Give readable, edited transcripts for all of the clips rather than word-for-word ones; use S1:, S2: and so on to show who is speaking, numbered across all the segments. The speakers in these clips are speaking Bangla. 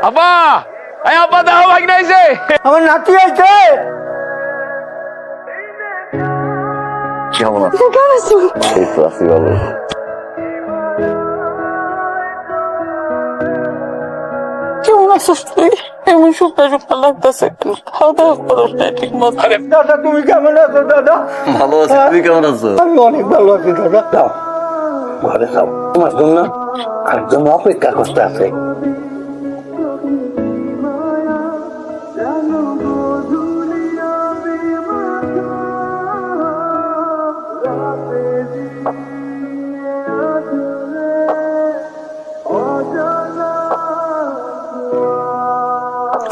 S1: আব্বা এই আব্বা দাও ভাই নাইছে
S2: আমার নাতি আইছে।
S3: কেমন আছো? এই তো আছি ভালো।
S4: কেমন আছিস তুই? এমন শুকনা শুকনা লাগতেছে, খাওয়া দাওয়া করো না ঠিক মতো।
S2: দাদা তুমি কেমন আছো দাদা?
S3: ভালো আছি, তুমি কেমন আছো?
S2: আমি অনেক ভালো আছি দাদা। দাও ঘরে যাও, তোমার জন্য একজন অপেক্ষা করতে আছে।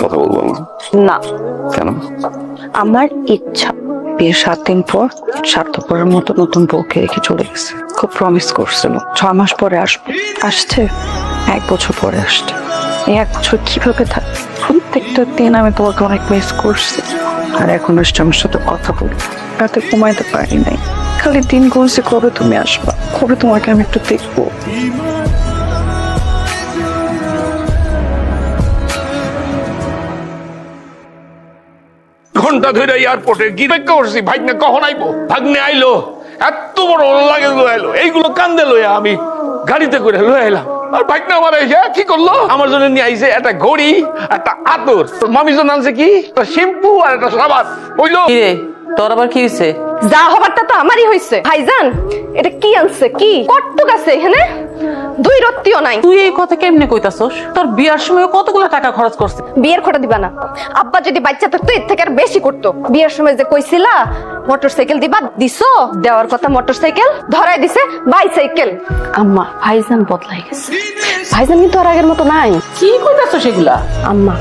S3: কথা বলবো না
S4: না,
S3: কেন?
S4: আমার ইচ্ছা বিয়ের 7 দিন পর স্বার্থপরের মতো নতুন বউকে রেখে চলে গেছে। খুব প্রমিস করছিল 6 মাস পরে আসবো, আসছে 1 বছর পরে আসছে। এই 1 বছর কিভাবে থাকবে? প্রত্যেকটা দিন আমি তোমাকে অনেক মিস করছি, আর এখন আসছে আমার সাথে কথা বলবো। রাতে ঘুমাইতে পারি নাই, খালি দিন গুনছি কবে তুমি আসবা, কবে তোমাকে আমি একটু দেখবো।
S1: ঘন্টা ধরে এয়ারপোর্টে গিয়ে করছি ভাগ্নে কখন আইবো। ভাগ্নে আইলো, এত বড় লাগে আইলো, এইগুলো কান্দে লইয়া আমি গাড়িতে করে লয়ে এলাম। আর ভাগ্নে আমার এসে কি করলো, আমার জন্য নিয়ে আইছে একটা ঘড়ি, একটা আতর। মামি জন আনছে কি একটা শ্যাম্পু আর একটা সাবান। বুঝলো
S5: তোর আবার কি হয়েছে?
S6: যা হবারটা তো আমারই হয়েছে। ভাইজান এটা কি আনছে, কি কটটুক আছে এখানে, 2 রত্তিও নাই।
S5: তুই এই কথা কেমনে কইতাছস? তোর বিয়ার সময় কতগুলো টাকা খরচ করছে।
S6: বিয়ের খোটা দিবা না। আব্বা যদি বাচ্চা থাকতো এর থেকে আর বেশি করতো। বিয়ের সময় যে কইছিলা মোটরসাইকেল দিবা, দিছো, দেওয়ার কথা মোটরসাইকেল, ধরাই দিছে বাইসাইকেল। আম্মা ভাইজান বদলাই গেছে, ভাইজান কিন্তু আর আগের মতো নাই।
S5: কি কইতাছস এগুলা?
S6: আম্মা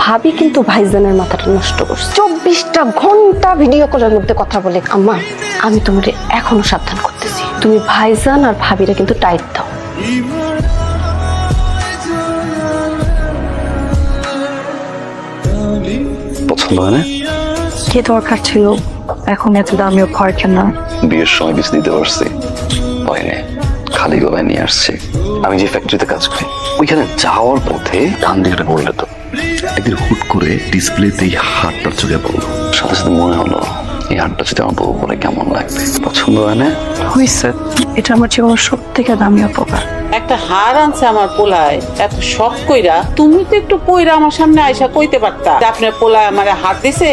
S6: ভাবি কিন্তু ভাইজানের মাথাটা নষ্ট করছে। 24টা ঘন্টা ভিডিও কলের মধ্যে কথা বলে। আম্মা আমি তোমারে এখনো সাবধান করতেছি, তুমি ভাইজান আর ভাবিরা কিন্তু টাইট দাও।
S3: পছন্দ হয় না?
S4: কি দরকার ছিল এখন এত দামি উপহার কেনা?
S3: বিয়ের সময় বেশি দিতে পারছি, হয়নি, খালি গলায় নিয়ে আসছে। আমি যে ফ্যাক্টরিতে কাজ করি ওইখানে যাওয়ার পথে ডান দিকে একটা গড়ি তো একদিন হুট করে ডিসপ্লেতে এই হাটটার চোখে পড়লো। সাথে সাথে মনে হলো এই হাটটা যদি আমার বউ পরে কেমন লাগবে। পছন্দ হয় না?
S4: হয়েছে, এটা আমার জীবনের সব থেকে দামি উপহার।
S5: একটা হার আনছে আমার পোলায়, এত শখ কইরা তুমি তো একটু কইরা আমার সামনে আইসা কইতে পারতা যে আপনার পোলায় আমারে হার দিছে,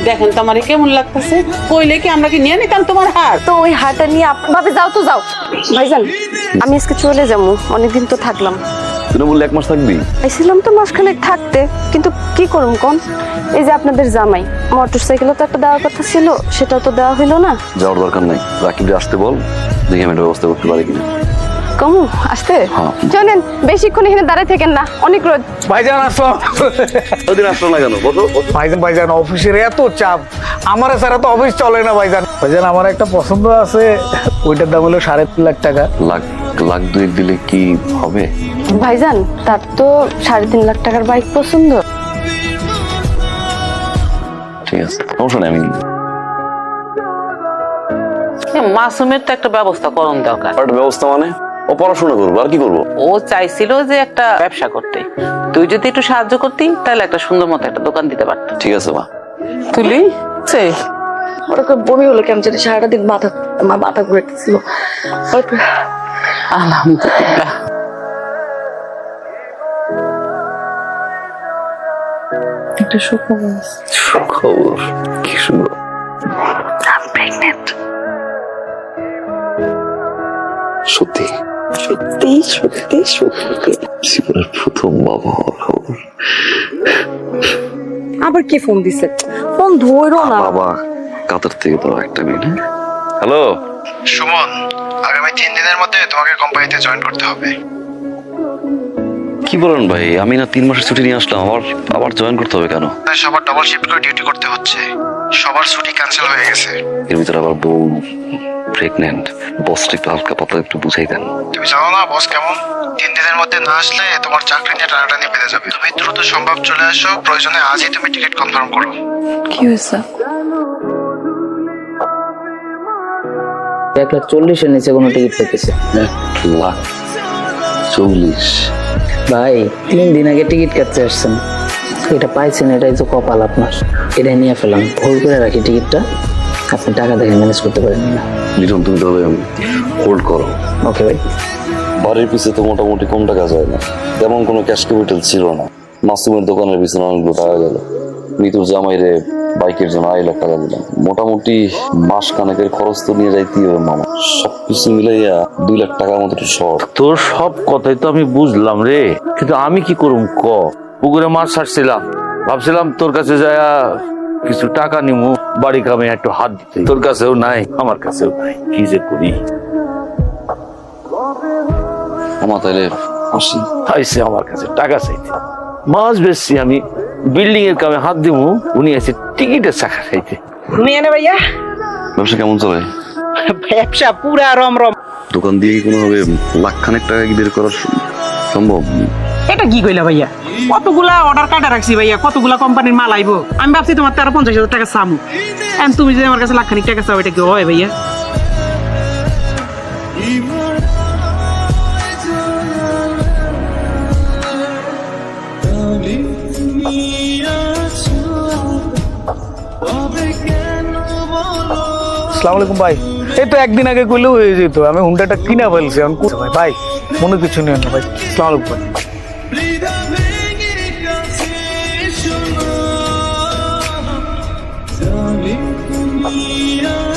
S5: দেখেন তো আমারে কেমন লাগতেছে। কইলে কি আমরা কি নিয়ে নিতাম তোমার হার?
S6: তো ওই হারটা নিয়ে ভাবে যাও তো যাও। ভাইজান আমি আজকে চলে যাবো, অনেকদিন তো থাকলাম।
S3: তুই বললে 1 মাস থাকবি?
S6: আইছিলাম তো মাসখানেক থাকতে, কিন্তু কি করুম কোন, এই যে আপনাদের জামাই মোটরসাইকেলও তো একটা দেওয়ার কথা ছিল, সেটাও তো দেওয়া হইলো না।
S3: যাওয়ার দরকার নাই, রাকিবরে আসতে বল, দেখি আমি একটা ব্যবস্থা করতে পারি কিনা।
S6: কমু আসতে
S3: হ্যাঁ।
S6: চলেন, বেশিক্ষণ এখানে দাঁড়ায় থাকেন না, অনেক রোদ।
S2: ভাইজান আসলাম।
S3: ওদিন আসলো না কেন?
S2: ভাইজান অফিসের এত চাপ, আমার ছাড়া তো অফিস চলে না ভাইজান। ভাইজান আমার একটা পছন্দ আছে, ওইটার দাম হলো 3.5 লাখ টাকা।
S3: লাখ 2 দিলে কি হবে?
S6: ভাইজান তার তো 3.5 লাখ টাকার বাইক পছন্দ।
S3: ঠিক আছে, সমস্যা নেই। আমি
S5: মাসুমের তো একটা ব্যবস্থা করণ দরকার।
S3: একটা ব্যবস্থা মানে ও পড়াশোনা করবো, আর কি করবো?
S5: ও চাইছিল যে একটা ব্যবসা করতে, তুই যদি একটু সাহায্য করতি তাহলে একটা সুন্দর মতো একটা দোকান দিতে পারতাম।
S3: ঠিক আছে মা।
S5: তুলি
S6: ওরকম বমি হলো কেমন জানি, সারাটা দিন মাথা ঘুরেছিল।
S5: আলহামদুলিল্লাহ।
S4: একটা সুখবর,
S3: খবর কি শুনবো?
S4: প্রেগনেন্ট।
S3: সত্যি
S4: সত্যি সত্যি সত্যি।
S3: জীবনের প্রথম বাবা হওয়ার খবর।
S6: আবার কে ফোন দিছে? ফোন ধরো না।
S3: বাবা কাতার থেকে তো একটা মিনিট। হ্যালো
S7: সুমন, আগামী 3 দিনের মধ্যে তোমাকে কোম্পানিতে জয়েন করতে হবে।
S3: কি বলেন ভাই, আমি না 3 মাসের ছুটি নিয়ে আসলাম, আবার জয়েন করতে হবে কেন?
S7: তাই সবার ডবল শিফট করে ডিউটি করতে হচ্ছে, সবার ছুটি ক্যান্সেল হয়ে গেছে।
S3: এর ভিতরে আবার বউ প্রেগনেন্ট, বসটা একটু হালকা পাতলা একটু বুঝাই দেন।
S7: তুমি জানো না বস কেমন? 3 দিনের মধ্যে না আসলে তোমার চাকরি নিয়ে টানাটানি বেঁধে যাবে। তুমি দ্রুত সম্ভব চলে আসো, প্রয়োজনে আজই তুমি টিকিট কনফার্ম করো।
S4: কি হয়েছে?
S8: 1,40,000 নিচে কোনো টিকিট পেতেছে?
S3: 1 লাখ 40।
S8: ভাই 3 দিন আগে টিকিট কাটতে আসছেন, এটা পাইছেন, এটাই তো কপাল আপনার। এটা নিয়ে ফেলাম, ভুল করে রাখি টিকিটটা, আপনি টাকা দেখে ম্যানেজ করতে পারেন না।
S3: লিটন তুমি তবে হোল্ড করো।
S8: ওকে ভাই।
S3: বাড়ির পিছে তো মোটামুটি কম টাকা যায় না, তেমন কোনো ক্যাশ ক্যাপিটাল ছিল না। মাসুমের দোকানের পিছনে অনেকগুলো টাকা গেল। মৃত্যুর জামাইরে বাইকের জন্য 2.5 লাখ টাকা দিলাম। মোটামুটি মাস খানেকের খরচ তো নিয়ে যাইতেই হবে মামা। সবকিছু মিলাইয়া 2 লাখ টাকার মতো শর্ট।
S1: তোর সব কথাই তো আমি বুঝলাম রে, কিন্তু আমি কি করুম ক? পুকুরে মাছ ছাড়ছিলাম, ভাবছিলাম তোর কাছে যায় কিছু টাকা নিমু, বাড়ি কামে একটু হাত দিতে। তোর কাছেও নাই, আমার কাছেও নাই, কি যে করি।
S3: আমার তাহলে আসি।
S1: আইসে আমার কাছে টাকা চাইতে, মাছ বেশি আমি বিল্ডিং এর কামে হাত দিমু, উনি আছে টিকিটের চাকা খাইতে।
S8: নিয়ে নে ভাইয়া।
S3: ব্যবসা কেমন চলে?
S8: ব্যবসা পুরা রমরম।
S3: দোকান দিয়ে কি কোনোভাবে লাখখানেক টাকা কি বের করা সম্ভব?
S8: এটা কি কইলা ভাইয়া? কতগুলা অর্ডার কাটা রাখছি ভাইয়া, কতগুলা কোম্পানির মাল আইবো। আমি ভাবছি তোমার 50,000 টাকা চামু, এন্ড তুমি যদি আমার কাছে লাখখানিক টাকা চাও, এটা কি হয় ভাইয়া?
S2: আসসালামু আলাইকুম ভাই। এই তো একদিন আগে কইলেও হয়ে যেত, আমি হুন্ডাটা কিনা ফেলছি। এখন ভাই ভাই মনে কিছু নেই না ভাই। আসসালামু আলাইকুম ভাই।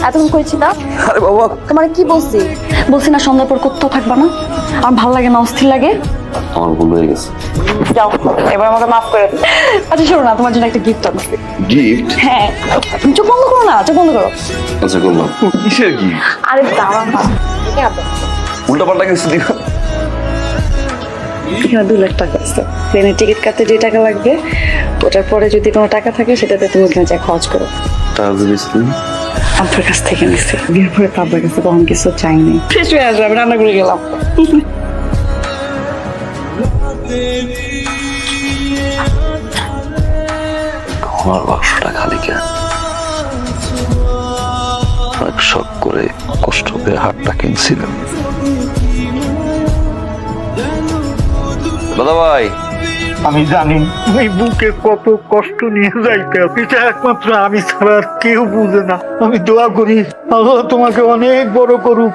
S6: এতক্ষণ কইছি না?
S2: আরে বাবা,
S6: তোমার কি বলছি? বলছি না সন্ধ্যার পর কোথাও থাকবা না? আমার ভালো লাগে না, অস্থির লাগে।
S3: আমার ভুল হয়ে গেছে।
S6: যাও, এবার আমাকে মাফ করে দিও। আচ্ছা শোনো না, তোমার জন্য একটা গিফট আনছি।
S3: গিফট?
S6: হ্যাঁ, চোখ বন্ধ করো না, চোখ বন্ধ করো।
S3: আচ্ছা করলাম। কিসের কি?
S6: আরে দাঁড়াও না, এটা আবার
S3: উল্টা পাল্টা কিছু দিবা?
S4: এখানে 2 লাখ টাকা আছে। প্লেনের টিকিট কাটতে যে টাকা লাগবে, ওটার পরে যদি কোনো টাকা থাকে সেটাতে তুমি ওখানে যা খরচ করো।
S3: টাকা দিবি তুমি?
S4: আব্বার কাছ থেকে নিচ্ছি, বিয়ের পরে তো আব্বার কাছে কখন কিছু চাইনি। ফ্রেশ হয়ে আসবে, আমি রান্না করে গেলাম।
S3: আমার বাক্সটা খালি কেন? অনেক শখ করে কষ্ট করে হাটটা কিনছিলাম। দাদা ভাই,
S2: আমি জানি ওই বুকে কত কষ্ট নিয়ে যাইতে, এটা একমাত্র আমি ছাড়া আর কেউ বুঝে না। আমি দোয়া করি আল্লাহ তোমাকে অনেক বড় করুক।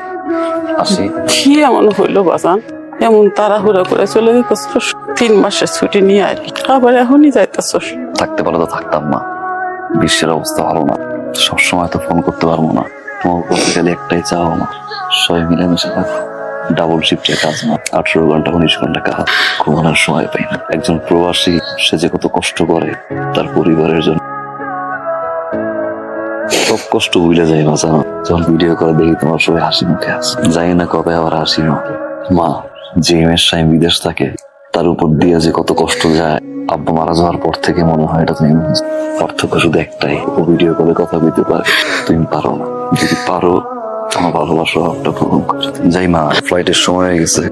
S3: আসি।
S5: কি এমন হইলো বাজান? এমন তাড়াহুড়া করে চলে যেতেছস, 3 মাসের ছুটি নিয়ে আইলি, আবার এখনই যাইতেছস।
S3: থাকতে পারলে তো থাকতাম না, বিশ্বের অবস্থা ভালো না, সবসময় তো ফোন করতে পারবো না। তোমার কাছে গেলে একটাই চাও না, সবাই মিলেমিশে থাকো। ডাবল শিফটের কাজ না, 18 ঘন্টা 19 ঘন্টা কাজ, ঘুমানোর সময় পাই না। একজন প্রবাসী সে যে কত কষ্ট করে তার পরিবারের জন্য, সব কষ্ট ভুলে যায় বাঁচানো। যখন ভিডিও করে দেখি তোমার সবাই হাসি মুখে আছে, জানি না কবে আবার হাসি মা। যে মেয়ের স্বামী বিদেশ থাকে তার উপর দিয়ে যে কত কষ্ট যায়, আব্বা মারা যাওয়ার পর থেকে মনে হয় এটা তুমি পার্থক্য শুধু একটাই, ও ভিডিও কলে কথা বলতে পারে, তুমি পারো না। যদি পারো আমার ভালোবাসার অভাবটা পূরণ করে। যাই মা, ফ্লাইটের সময় হয়ে গেছে।